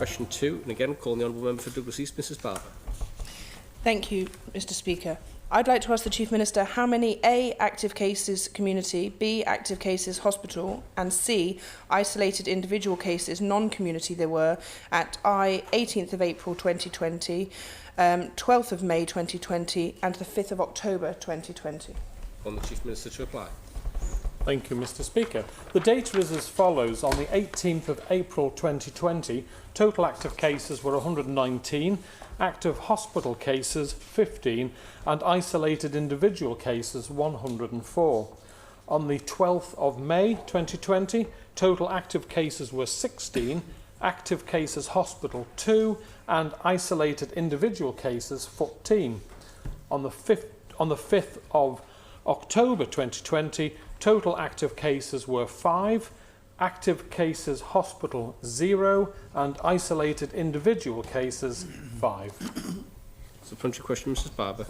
question 2, and again calling the Honourable Member for Douglas East, Mrs Barber. Thank you, Mr Speaker. I'd like to ask the Chief Minister how many A, active cases community, B, active cases hospital, and C, isolated individual cases non-community there were at I, 18th of April 2020, 12th of May 2020 and the 5th of October 2020. On the Chief Minister to reply. Thank you, Mr Speaker. The data is as follows. On the 18th of April 2020, total active cases were 119, active hospital cases 15 and isolated individual cases 104. On the 12th of May 2020, total active cases were 16, active cases hospital 2 and isolated individual cases 14. On the 5th of October 2020, total active cases were 5, active cases hospital 0 and isolated individual cases 5. Supplementary question, Mrs Barber.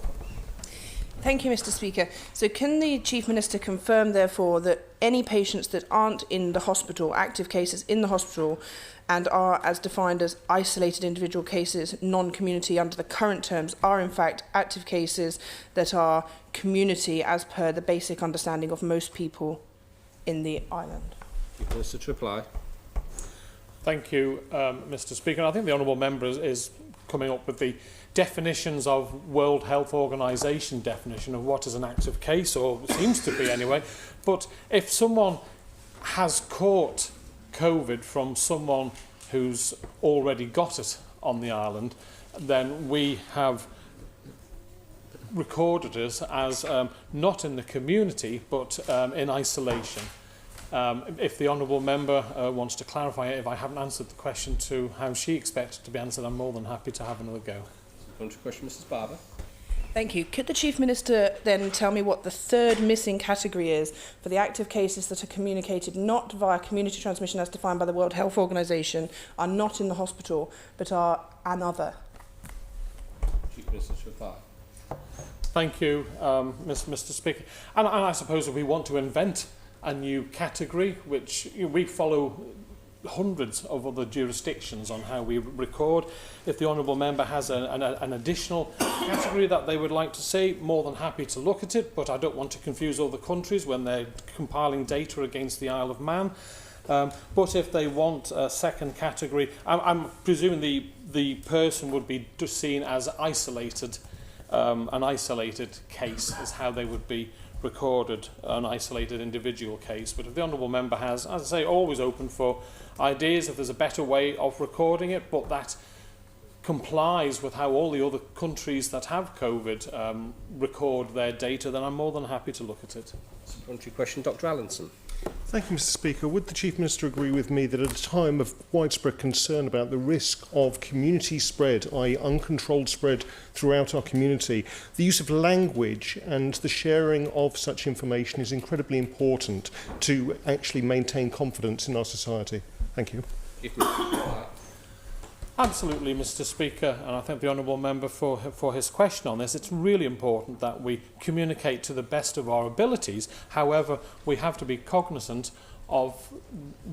Thank you, Mr Speaker. So can the Chief Minister confirm, therefore, that any patients that aren't in the hospital, active cases in the hospital, and are as defined as isolated individual cases, non-community under the current terms, are in fact active cases that are community as per the basic understanding of most people in the island? Chief Minister to reply. Thank you, Mr Speaker. I think the Honourable Member is coming up with the definitions of World Health Organisation definition of what is an active case, or seems to be anyway. But if someone has caught COVID from someone who's already got it on the island, then we have recorded it as not in the community but in isolation. If the Honourable Member wants to clarify it, if I haven't answered the question to how she expected to be answered, I'm more than happy to have another go. Supplementary question, Mrs Barber. Thank you. Could the Chief Minister then tell me what the third missing category is for the active cases that are communicated not via community transmission as defined by the World Health Organisation, are not in the hospital, but are another? Chief Minister to reply. Thank you, Mr Speaker. And I suppose if we want to invent a new category, which we follow hundreds of other jurisdictions on how we record. If the Honourable Member has an additional category that they would like to see, more than happy to look at it, but I don't want to confuse other countries when they're compiling data against the Isle of Man. But if they want a second category, I'm presuming the person would be seen as isolated, an isolated case is how they would be recorded, an isolated individual case. But if the Honourable Member has, as I say, always open for ideas if there's a better way of recording it, but that complies with how all the other countries that have COVID record their data, then I'm more than happy to look at it. Supplementary question, Dr Allinson. Thank you, Mr Speaker. Would the Chief Minister agree with me that at a time of widespread concern about the risk of community spread, i.e. uncontrolled spread throughout our community, the use of language and the sharing of such information is incredibly important to actually maintain confidence in our society? Thank you. Absolutely, Mr Speaker, and I thank the Honourable Member for his question on this. It's really important that we communicate to the best of our abilities. However, we have to be cognizant of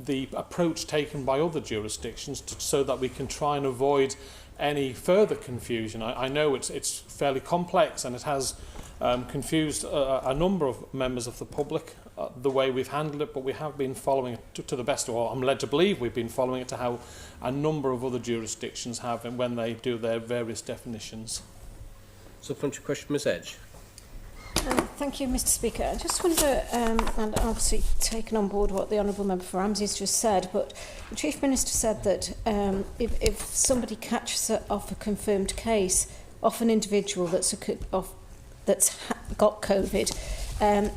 the approach taken by other jurisdictions so that we can try and avoid any further confusion. I know it's fairly complex and it has confused a number of members of the public the way we've handled it, but we have been following it to the best of, or I'm led to believe we've been following it to how a number of other jurisdictions have and when they do their various definitions. Supplementary question, Ms Edge. Thank you, Mr Speaker. I just wonder, and obviously taken on board what the Honourable Member for Ramsey's just said, but the Chief Minister said that if somebody catches off a confirmed case of an individual that's got COVID,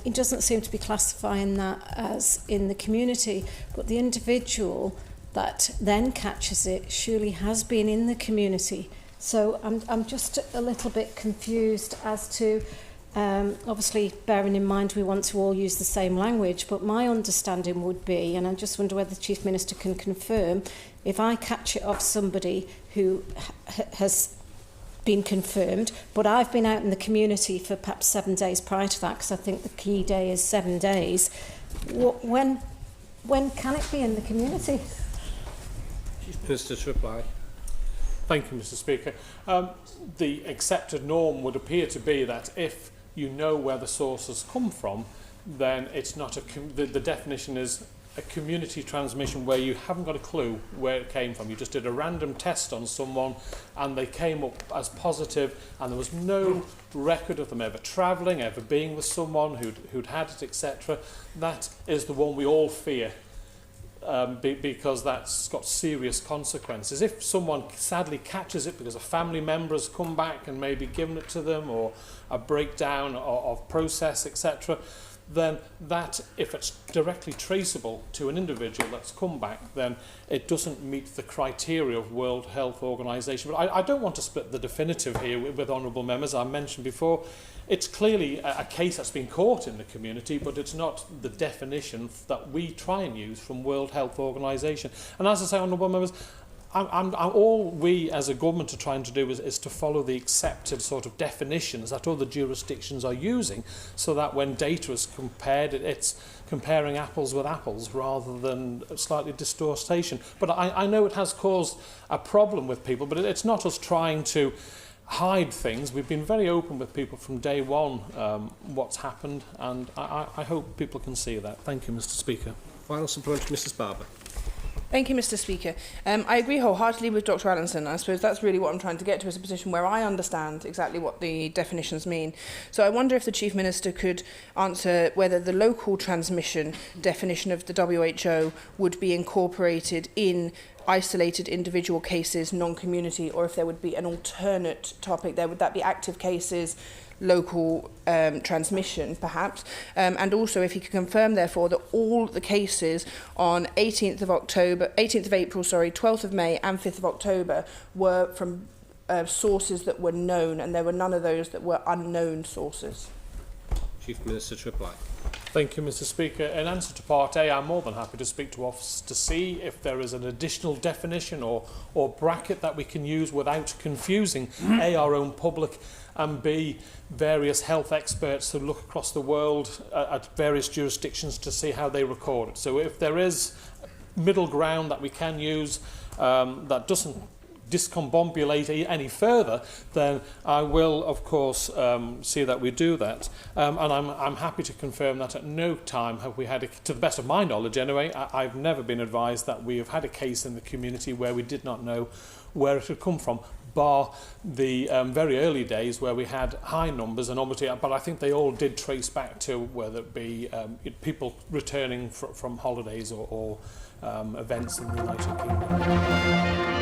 it doesn't seem to be classifying that as in the community, but the individual that then catches it surely has been in the community. So I'm just a little bit confused as to, obviously bearing in mind we want to all use the same language, but my understanding would be, and I just wonder whether the Chief Minister can confirm, if I catch it off somebody who has been confirmed, but I've been out in the community for perhaps 7 days prior to that, because I think the key day is 7 days. When can it be in the community? Chief Minister to reply. Thank you, Mr. Speaker. The accepted norm would appear to be that if you know where the sources come from, then it's not the definition is a community transmission where you haven't got a clue where it came from. You just did a random test on someone and they came up as positive and there was no record of them ever travelling, ever being with someone who'd had it, etc. That is the one we all fear. Because that's got serious consequences. If someone sadly catches it because a family member has come back and maybe given it to them, or a breakdown of process, etc., then that, if it's directly traceable to an individual that's come back, then it doesn't meet the criteria of World Health Organization. But I don't want to split the definitive here with honourable members. I mentioned before, it's clearly a case that's been caught in the community, but it's not the definition that we try and use from World Health Organization. And as I say, honourable members, all we as a government are trying to do is to follow the accepted sort of definitions that other jurisdictions are using, so that when data is compared, it's comparing apples with apples rather than slightly distortion. But I know it has caused a problem with people, but it's not us trying to hide things. We've been very open with people from day one what's happened, and I hope people can see that. Thank you, Mr. Speaker. Final supplementary, Mrs. Barber. Thank you, Mr. Speaker. I agree wholeheartedly with Dr. Allinson. I suppose that's really what I'm trying to get to, is a position where I understand exactly what the definitions mean. So I wonder if the Chief Minister could answer whether the local transmission definition of the WHO would be incorporated in isolated individual cases, non-community, or if there would be an alternate topic there. Would that be active cases, local transmission, perhaps? And also, if he could confirm, therefore, that all the cases on 18th of April, 12th of May and 5th of October were from sources that were known, and there were none of those that were unknown sources. Chief Minister to reply. Thank you, Mr. Speaker. In answer to Part A, I'm more than happy to speak to Office to see if there is an additional definition or bracket that we can use without confusing A, our own public, and B, various health experts who look across the world at various jurisdictions to see how they record it. So if there is middle ground that we can use that doesn't discombobulate any further, then I will, of course, see that we do that. And I'm happy to confirm that at no time have we had, to the best of my knowledge anyway, I've never been advised that we have had a case in the community where we did not know where it had come from, bar the very early days where we had high numbers, and obviously, but I think they all did trace back to whether it be people returning from holidays or events in the United Kingdom.